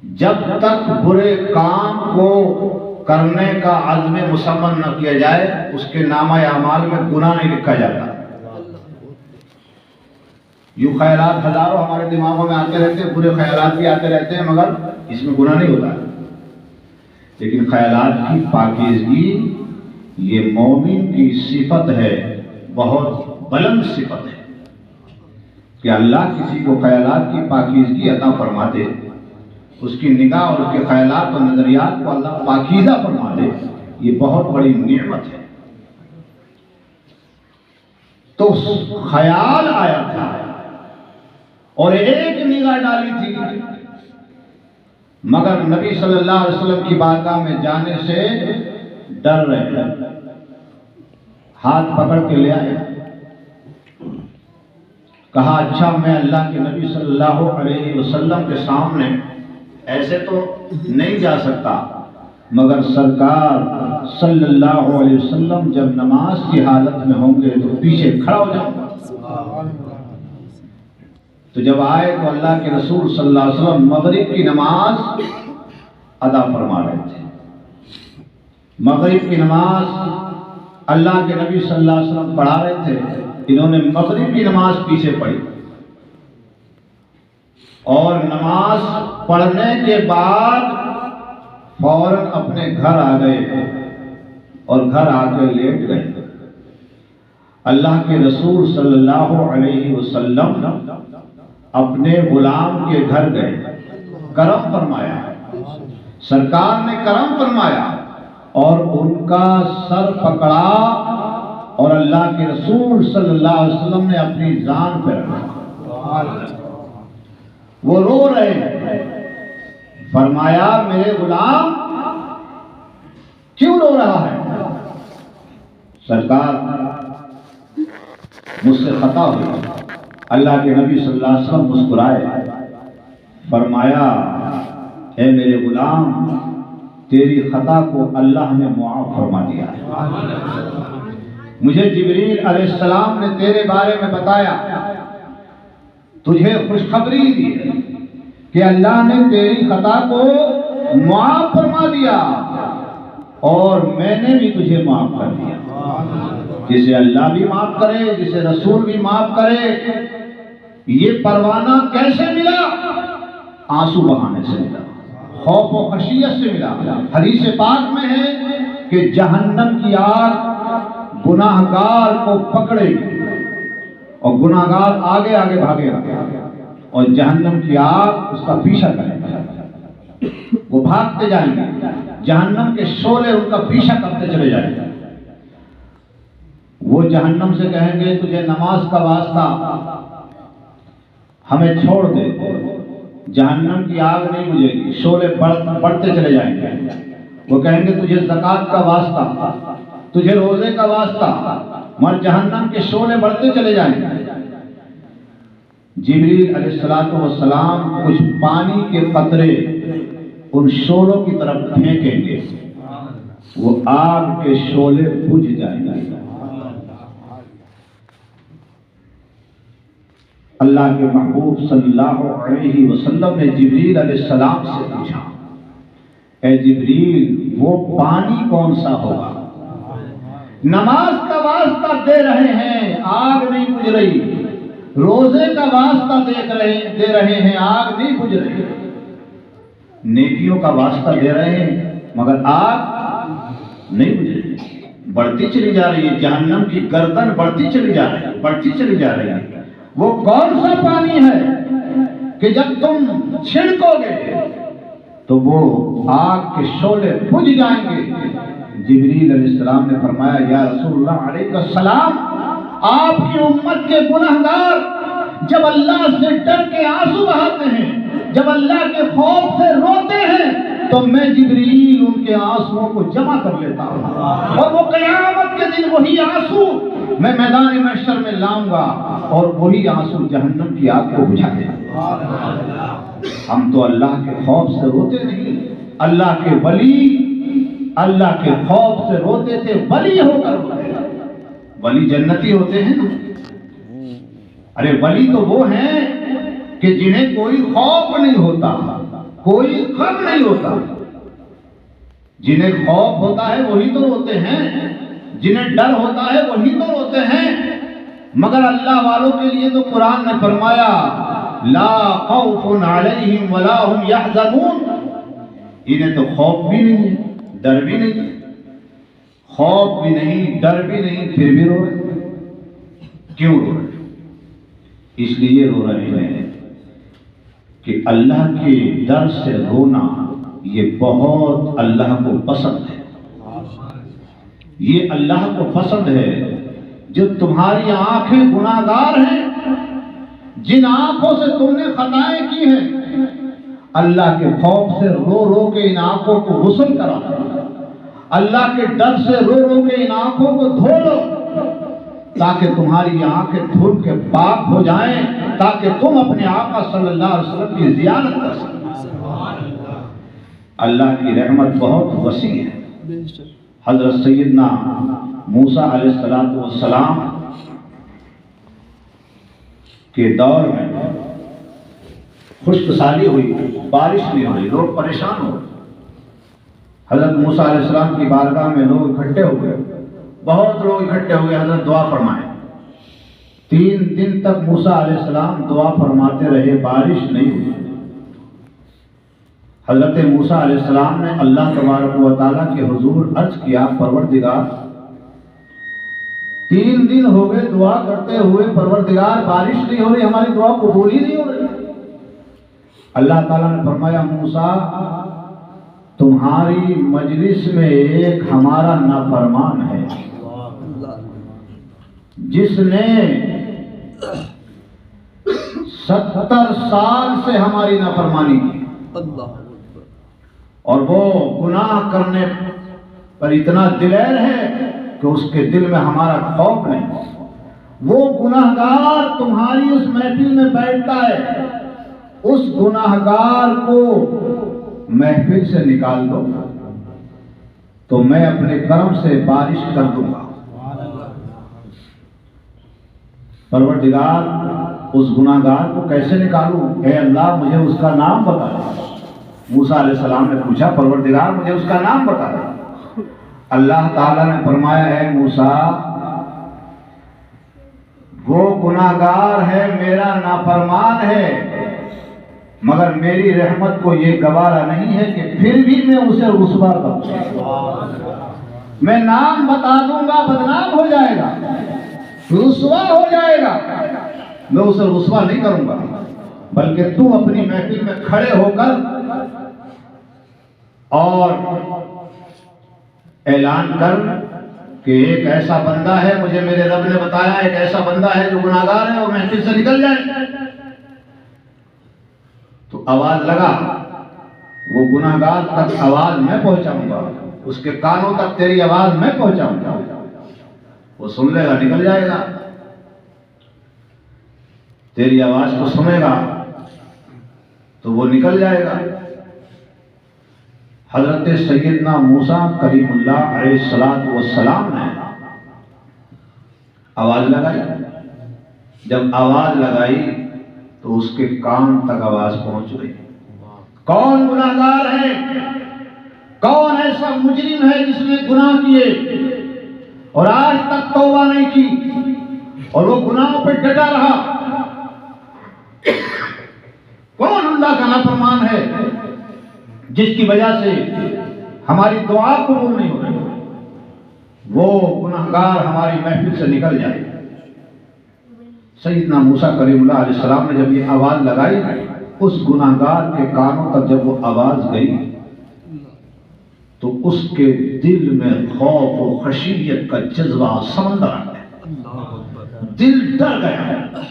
جب تک برے کام کو کرنے کا عزم مصمم نہ کیا جائے اس کے نامہ اعمال میں گناہ نہیں لکھا جاتا۔ یوں خیالات ہزاروں ہمارے دماغوں میں آتے رہتے ہیں، برے خیالات بھی آتے رہتے ہیں، مگر اس میں گناہ نہیں ہوتا۔ لیکن خیالات کی پاکیزگی یہ مومن کی صفت ہے، بہت بلند صفت ہے کہ اللہ کسی کو خیالات کی پاکیزگی عطا فرما دے، اس کی نگاہ اور اس کے خیالات اور نظریات کو اللہ پاکیزہ فرما دے، یہ بہت بڑی نعمت ہے۔ تو خیال آیا تھا اور ایک نگاہ ڈالی تھی، مگر نبی صلی اللہ علیہ وسلم کی بارگاہ میں جانے سے ڈر رہے، ہاتھ پکڑ کے لے آئے، کہا اچھا میں اللہ کے نبی صلی اللہ علیہ وسلم کے سامنے ایسے تو نہیں جا سکتا، مگر سرکار صلی اللہ علیہ وسلم جب نماز کی حالت میں ہوں گے تو پیچھے کھڑا ہو جاؤں گا۔ تو جب آئے تو اللہ کے رسول صلی اللہ علیہ وسلم مغرب کی نماز ادا فرما رہے تھے۔ مغرب کی نماز اللہ کے نبی صلی اللہ علیہ وسلم پڑھا رہے تھے، انہوں نے مغرب کی نماز پیچھے پڑھی، اور نماز پڑھنے کے بعد فوراً اپنے گھر آ گئے اور گھر آ کے لیٹ گئے۔ اللہ کے رسول صلی اللہ علیہ وسلم اپنے غلام کے گھر گئے، کرم فرمایا، سرکار نے کرم فرمایا اور ان کا سر پکڑا، اور اللہ کے رسول صلی اللہ علیہ وسلم نے اپنی جان پہ رکھا۔ وہ رو رہے ہیں، فرمایا میرے غلام کیوں رو رہا ہے؟ سرکار مجھ سے خطا ہوئی۔ اللہ کے نبی صلی اللہ علیہ وسلم مسکرائے، فرمایا اے میرے غلام تیری خطا کو اللہ نے معاف فرما دیا ہے۔ مجھے جبریل علیہ السلام نے تیرے بارے میں بتایا، تجھے خوشخبری دی کہ اللہ نے تیری خطا کو معاف فرما دیا، اور میں نے بھی تجھے معاف کر دیا۔ جسے اللہ بھی معاف کرے، جسے رسول بھی معاف کرے، یہ پروانہ کیسے ملا؟ آنسو بہانے سے ملا، خوف و خشیت سے ملا۔ حدیث پاک میں ہے کہ جہنم کی آگ گناہگار کو پکڑے گی اور گناہگار آگے آگے بھاگے گا، اور جہنم کی آگ اس کا پیچھا کرے گی، وہ بھاگتے جائیں گے، جہنم کے شعلے ان کا پیچھا کرتے چلے جائیں گے۔ وہ جہنم سے کہیں گے تجھے نماز کا واسطہ ہمیں چھوڑ دے، جہنم کی آگ نہیں بجھے گی، شعلے بڑھتے چلے جائیں گے۔ وہ کہیں گے تجھے زکوٰۃ کا واسطہ، تجھے روزے کا واسطہ، مگر جہنم کے شعلے بڑھتے چلے جائیں گے۔ جبریل علیہ السلام کچھ پانی کے قطرے ان شعلوں کی طرف پھینکیں گے، وہ آگ کے شعلے بجھ جائیں گے۔ اللہ کے محبوب صلی اللہ علیہ وسلم نے جبریل علیہ السلام سے پوچھا، اے جبریل وہ پانی کون سا ہوگا؟ نماز کا واسطہ دے رہے ہیں، آگ نہیں بجھ رہی، روزے کا واسطہ دے رہے ہیں، آگ نہیں بجھ رہی، نیکیوں کا واسطہ دے رہے ہیں مگر آگ نہیں بجھ رہی، بڑھتی چلی جا رہی ہے، جہنم کی گردن بڑھتی چلی جا رہی ہے، بڑھتی چلی جا رہی ہے۔ وہ کون سا پانی ہے کہ جب تم چھڑکو گے تو وہ آگ کے شعلے بجھ جائیں گے؟ جبریل علیہ السلام نے فرمایا، یا رسول اللہ علیہ السلام، آپ کی امت کے گنہگار جب اللہ سے ڈر کے آنسو بہاتے ہیں، جب اللہ کے خوف سے روتے ہیں، تو میں جبریل ان کے آنسوؤں کو جمع کر لیتا ہوں، اور وہ قیامت کے دن وہی آنسو میں میدان محشر میں لاؤں گا، اور وہی آنسو جہنم کی آگ کو بجھا دے گا۔ ہم تو اللہ کے خوف سے روتے نہیں، اللہ کے ولی اللہ کے خوف سے روتے تھے، ولی ہو کر روتے۔ ولی جنتی ہوتے ہیں نا، ارے ولی تو وہ ہیں کہ جنہیں کوئی خوف نہیں ہوتا، کوئی غم نہیں ہوتا۔ جنہیں خوف ہوتا ہے وہی تو روتے ہیں، جنہیں ڈر ہوتا ہے وہی تو روتے ہیں، مگر اللہ والوں کے لیے تو قرآن نے فرمایا، لا خوف علیہم ولا هم یحزنون، انہیں تو خوف بھی نہیں ہے، ڈر بھی نہیں، خوف بھی نہیں، ڈر بھی نہیں، پھر بھی رو رہے ہیں۔ کیوں رو رہے ہیں؟ اس لیے رو رہے ہیں کہ اللہ کے ڈر سے رونا یہ بہت اللہ کو پسند ہے، یہ اللہ کو پسند ہے۔ جو تمہاری آنکھیں گناہگار ہیں، جن آنکھوں سے تم نے خطائیں کی ہیں، اللہ کے خوف سے رو رو کے ان آنکھوں کو غسل کرا، اللہ کے ڈر سے رو رو کے ان آنکھوں کو دھو لو، تاکہ تمہاری آنکھیں دھل کے پاک ہو جائیں، تاکہ تم اپنے آقا صلی اللہ علیہ وسلم کی زیارت کر سکیں۔ اللہ کی رحمت بہت وسیع ہے۔ حضرت سیدنا موسیٰ علیہ السلام کے دور میں خشک سالی ہوئی، بارش نہیں ہوئی، لوگ پریشان ہو گئے۔ حضرت موسیٰ علیہ السلام کی بارگاہ میں لوگ اکٹھے ہو گئے، بہت لوگ اکٹھے ہوئے، حضرت دعا فرمائے۔ 3 دن تک موسیٰ علیہ السلام دعا فرماتے رہے، بارش نہیں ہوئی۔ حضرت موسیٰ علیہ السلام نے اللہ تبارک و تعالیٰ کے حضور عرض کیا، پروردگار 3 دن ہو گئے دعا کرتے ہوئے، پروردگار بارش نہیں ہو رہی، ہماری دعا قبول ہی نہیں ہو رہی۔ اللہ تعالیٰ نے فرمایا، موسیٰ تمہاری مجلس میں ایک ہمارا نافرمان ہے، جس نے 70 سال سے ہماری نافرمانی کی، اور وہ گناہ کرنے پر اتنا دلیر ہے کہ اس کے دل میں ہمارا خوف نہیں۔ وہ گناہگار تمہاری اس محفل میں بیٹھتا ہے، اس گناہگار کو محفل سے نکال دو تو میں اپنے کرم سے بارش کر دوں گا۔ پروردگار اس گناہگار کو کیسے نکالوں؟ اے اللہ مجھے اس کا نام بتا دے۔ موسیٰ علیہ السلام نے پوچھا، پروردگار مجھے اس کا نام بتا دے۔ اللہ تعالیٰ نے فرمایا، اے موسیٰ وہ گناہگار ہے، میرا نافرمان ہے، مگر میری رحمت کو یہ گوارا نہیں ہے کہ پھر بھی میں اسے رسوا کروں۔ میں نام بتا دوں گا، بدنام ہو جائے گا، رسوا ہو جائے گا، میں اسے رسوا نہیں کروں گا، بلکہ تو اپنی محفل میں کھڑے ہو کر اور اعلان کر کہ ایک ایسا بندہ ہے، مجھے میرے رب نے بتایا ایک ایسا بندہ ہے جو گناہگار ہے اور محفل سے نکل جائے، تو آواز لگا، وہ گناہگار تک آواز میں پہنچاؤں گا، اس کے کانوں تک تیری آواز میں پہنچاؤں گا، وہ سن لے گا، نکل جائے گا، تیری آواز کو سنے گا تو وہ نکل جائے گا۔ حضرت سیدنا موسیٰ کلیم اللہ علیہ السلام نے آواز لگائی، جب آواز لگائی تو اس کے کان تک آواز پہنچ گئی۔ کون گناہگار ہے؟ کون ایسا مجرم ہے جس نے گناہ کیے اور آج تک توبہ نہیں کی اور وہ گناہوں پہ ڈٹا رہا؟ کون اللہ کا نافرمان ہے جس کی وجہ سے ہماری دعا قبول نہیں ہو رہی؟ وہ گناہگار ہماری محفل سے نکل جائے۔ سیدنا موسیٰ کلیم اللہ علیہ السلام نے جب یہ آواز لگائی، اس گناہگار کے کانوں تک جب وہ آواز گئی تو اس کے دل میں خوف و خشیت کا جذبہ سمندر آ گیا، دل ڈر گیا،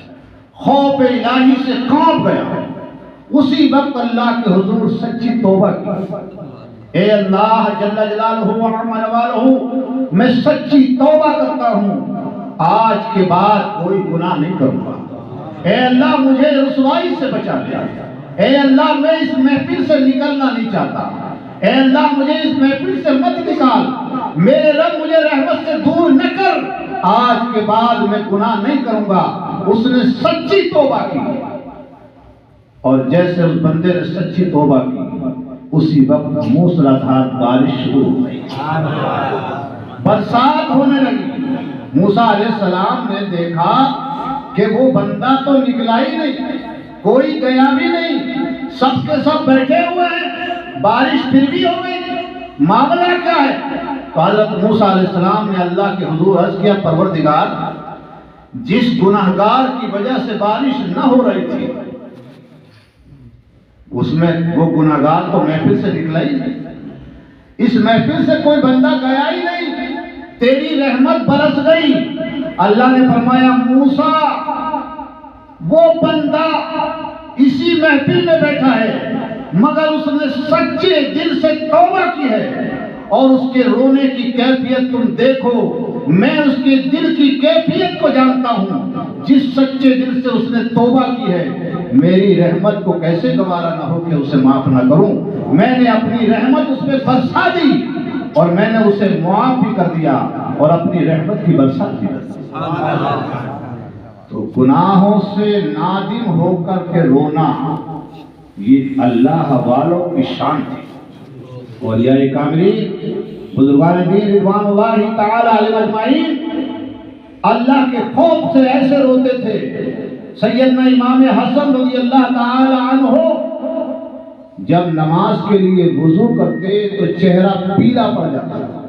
خوف الہی سے کانپ گیا۔ اسی وقت اللہ کے حضور سچی توبہ کی، اے اللہ جل جلالہ و عظم جلالہ، میں سچی توبہ کرتا ہوں، آج کے بعد کوئی گناہ نہیں کروں گا، اے اللہ مجھے رسوائی سے بچا لے، اے اللہ میں اس محفل سے نکلنا نہیں چاہتا، اے اللہ مجھے اس محفل سے مت نکال، میرے رب مجھے رحمت سے دور نہ کر، آج کے بعد میں گناہ نہیں کروں گا۔ اس نے سچی توبہ کی، اور جیسے اس بندے نے سچی توبہ کی، اسی وقت موسلادھار بارش شروع ہو گئی، برسات ہونے لگی۔ موسیٰ علیہ السلام نے دیکھا کہ وہ بندہ تو نکلا ہی نہیں، کوئی گیا بھی نہیں، سب کے سب بیٹھے ہوئے ہیں، بارش پھر بھی ہو گئی، معاملہ کیا ہے؟ تو حضرت موسیٰ علیہ السلام نے اللہ کے حضور عرض کیا، پروردگار، جس گناہگار کی وجہ سے بارش نہ ہو رہی تھی، اس میں وہ گناہگار تو محفل سے نکلا ہی نہیں، اس محفل سے کوئی بندہ گیا ہی نہیں، تیری رحمت برس گئی۔ اللہ نے فرمایا، موسیٰ وہ بندہ اسی محفل میں بیٹھا ہے مگر اس نے سچے دل سے توبہ کی ہے، اور اس کے رونے کی کیفیت تم دیکھو، میں اس کے دل کی کیفیت کو جانتا ہوں، جس سچے دل سے اس نے توبہ کی ہے، میری رحمت کو کیسے گوارا نہ ہو کہ اسے معاف نہ کروں۔ میں نے اپنی رحمت اس پہ برسا دی اور میں نے اسے معاف بھی کر دیا اور اپنی رحمت کی برسات بھی کر دی۔ تو گناہوں سے نادم ہو کر کے رونا یہ اللہ والوں کی شان تھی۔ اولیاء کاملین، بزرگان دین رضوان اللہ تعالی علیہم اجمعین اللہ کے خوف سے ایسے روتے تھے۔ سیدنا امام حسن رضی اللہ تعالی عنہ جب نماز کے لیے وضو کرتے تو چہرہ پیلا پڑ جاتا تھا،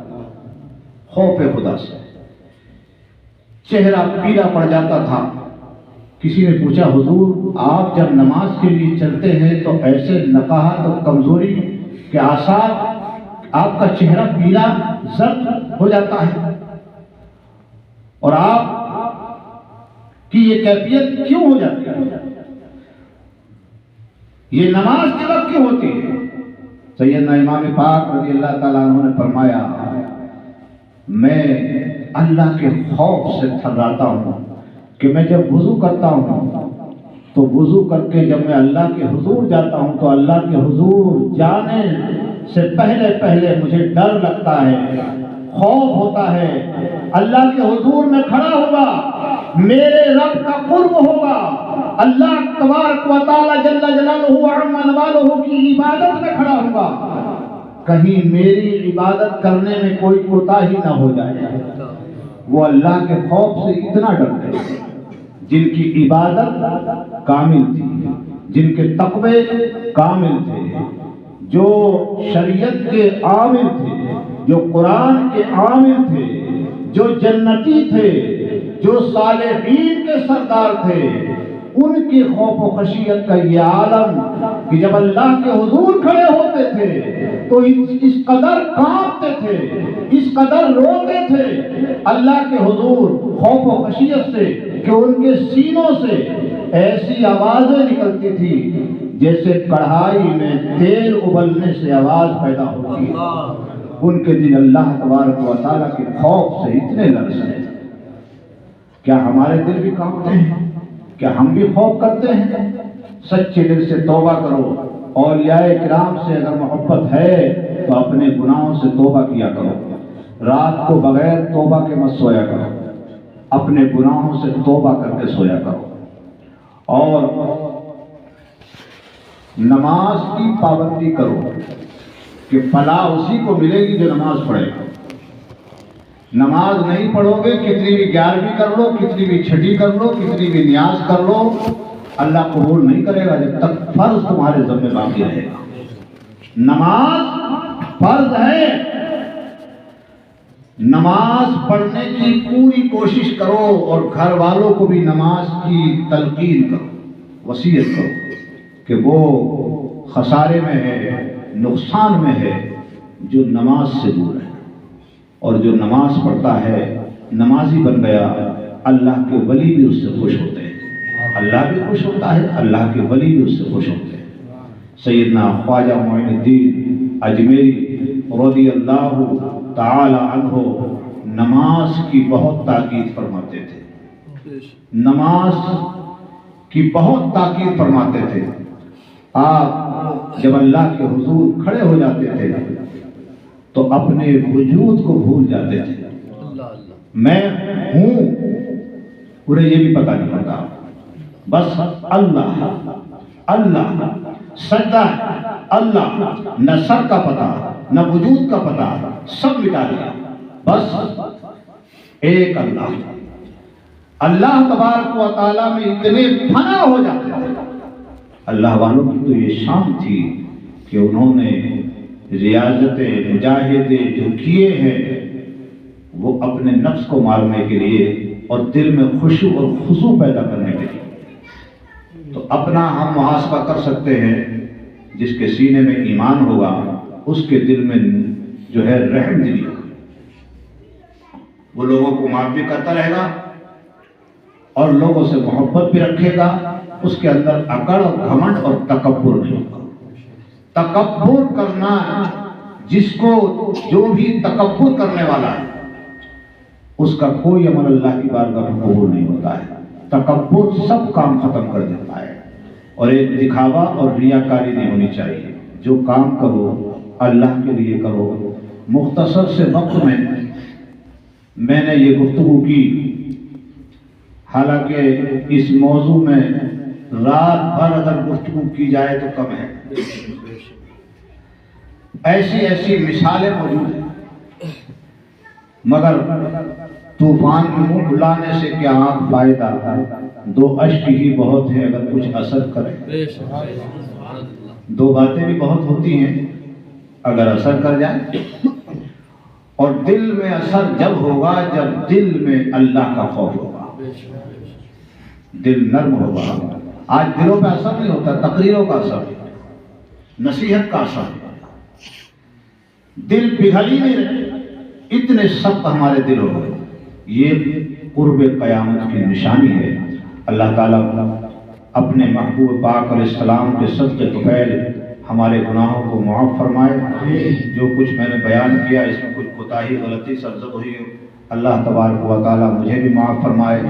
خوف خدا سے چہرہ پیلا پڑ جاتا تھا۔ کسی نے پوچھا، حضور آپ جب نماز کے لیے چلتے ہیں تو ایسے نقاہت اور کمزوری کے آثار، آپ کا چہرہ پیلا زرد ہو جاتا ہے اور آپ کی یہ کیفیت کیوں ہو جاتی ہے؟ یہ نماز کے وقت کیوں ہوتی ہے؟ سیدنا امام پاک رضی اللہ تعالیٰ عنہ نے فرمایا، میں اللہ کے خوف سے تھراتا ہوں کہ میں جب وضو کرتا ہوں تو وضو کر کے جب میں اللہ کے حضور جاتا ہوں تو اللہ کے حضور جانے سے پہلے پہلے مجھے ڈر لگتا ہے، خوف ہوتا ہے، اللہ کے حضور میں کھڑا ہوگا، میرے رب کا قرب ہوگا، اللہ تبارک و تعالی جل جلالہ و عظم جلالہ کی عبادت میں کھڑا ہوگا، کہیں میری عبادت کرنے میں کوئی کوتاہی نہ ہو جائے۔ وہ اللہ کے خوف سے اتنا ڈرتے ہیں جن کی عبادت کامل تھی، جن کے تقوی کامل تھے، جو شریعت کے عامل تھے، جو قرآن کے عامل تھے، جو جنتی تھے، جو صالحین کے سردار تھے، ان کے خوف و خشیت کا یہ عالم کہ جب اللہ کے حضور کھڑے ہوتے تھے تو اس قدر کانپتے تھے تھے، اس قدر روتے تھے اللہ کے حضور خوف و خشیت سے کہ ان کے سینوں سے ایسی آوازیں نکلتی تھی جیسے کڑھائی میں تیل ابلنے سے آواز پیدا ہوتی ہے۔ ان کے دل اللہ تبارک و تعالیٰ کے خوف سے اتنے لرزے۔ کیا ہمارے دل بھی کانپتے ہیں؟ کیا ہم بھی خوف کرتے ہیں؟ سچے دل سے توبہ کرو۔ اولیاء کرام سے اگر محبت ہے تو اپنے گناہوں سے توبہ کیا کرو۔ رات کو بغیر توبہ کے مت سویا کرو، اپنے گناہوں سے توبہ کر کے سویا کرو۔ اور نماز کی پابندی کرو کہ فلاح اسی کو ملے گی جو نماز پڑھے گا۔ نماز نہیں پڑھو گے، کتنی بھی 11ویں کر لو، کتنی بھی چھٹی کر لو، کتنی بھی نیاز کر لو، اللہ قبول نہیں کرے گا جب تک فرض تمہارے ذمہ باقی رہے گا۔ نماز فرض ہے، نماز پڑھنے کی پوری کوشش کرو اور گھر والوں کو بھی نماز کی تلقین کرو، وصیت کرو کہ وہ خسارے میں ہے، نقصان میں ہے جو نماز سے دور ہے۔ اور جو نماز پڑھتا ہے، نمازی بن گیا، اللہ کے ولی بھی اس سے خوش ہوتے ہیں، اللہ بھی خوش ہوتا ہے، اللہ کے ولی بھی اس سے خوش ہوتے ہیں۔ سیدنا خواجہ معین الدین اجمیری رضی اللہ تعالی عنہ نماز کی بہت تاکید فرماتے تھے، نماز کی بہت تاکید فرماتے تھے۔ آپ جب اللہ کے حضور کھڑے ہو جاتے تھے تو اپنے وجود کو بھول جاتے تھے۔ میں ہوں انہیں یہ بھی پتہ نہیں ہوتا، بس اللہ اللہ، سجدہ اللہ، نہ سر کا پتہ نہ وجود کا پتہ، سب مٹا دیا، بس ایک اللہ۔ اللہ تبارک و تعالیٰ میں اتنے فنا ہو جاتے تھے۔ اللہ والوں کی تو یہ شان تھی کہ انہوں نے ریاضتیں مجاہدے جو کیے ہیں وہ اپنے نفس کو مارنے کے لیے اور دل میں خشوع اور خضوع پیدا کرنے کے لیے۔ تو اپنا ہم محاسبہ کر سکتے ہیں، جس کے سینے میں ایمان ہوگا اس کے دل میں جو ہے رحم دلی ہوگی، وہ لوگوں کو معاف بھی کرتا رہے گا اور لوگوں سے محبت بھی رکھے گا، اس کے اندر اکڑ اور گھمنڈ اور تکبر نہیں ہوگا۔ تکبر کرنا، جس کو جو بھی تکبر کرنے والا ہے اس کا کوئی عمل اللہ کی بارگاہ میں قبول نہیں ہوتا ہے۔ تکبر سب کام ختم کر دیتا ہے، اور ایک دکھاوا اور ریاکاری نہیں ہونی چاہیے۔ جو کام کرو اللہ کے لیے کرو۔ مختصر سے وقت میں نے یہ گفتگو کی، حالانکہ اس موضوع میں رات بھر اگر گفتگو کی جائے تو کم ہے۔ ایسی مثالیں موجود ہیں، مگر طوفان میں منہ بلانے سے کیا آنکھ فائدہ، دو اشک ہی بہت ہے اگر کچھ اثر کرے۔ دو باتیں بھی بہت ہوتی ہیں اگر اثر کر جائے، اور دل میں اثر جب ہوگا جب دل میں اللہ کا خوف ہوگا، دل نرم ہوگا۔ آج دلوں پہ اثر نہیں ہوتا، تقریروں کا اثر، نصیحت کا اثر، دل پگھل ہی نہیں رہے، اتنے سخت ہمارے دل ہو گئے۔ یہ قرب قیامت کی نشانی ہے۔ اللہ تعالیٰ اپنے محبوب پاک علیہ السلام کے صدقے طفیل ہمارے گناہوں کو معاف فرمائے۔ جو کچھ میں نے بیان کیا اس میں کچھ کوتاہی غلطی سرزد ہوئی، اللہ تبارک و تعالیٰ مجھے بھی معاف فرمائے،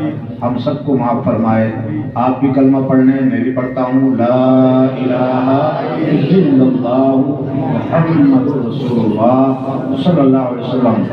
ہم سب کو معاف فرمائے۔ آپ بھی کلمہ پڑھ لیں، میں بھی پڑھتا ہوں، لا الہ الا اللہ محمد رسول اللہ صلی اللہ علیہ وسلم۔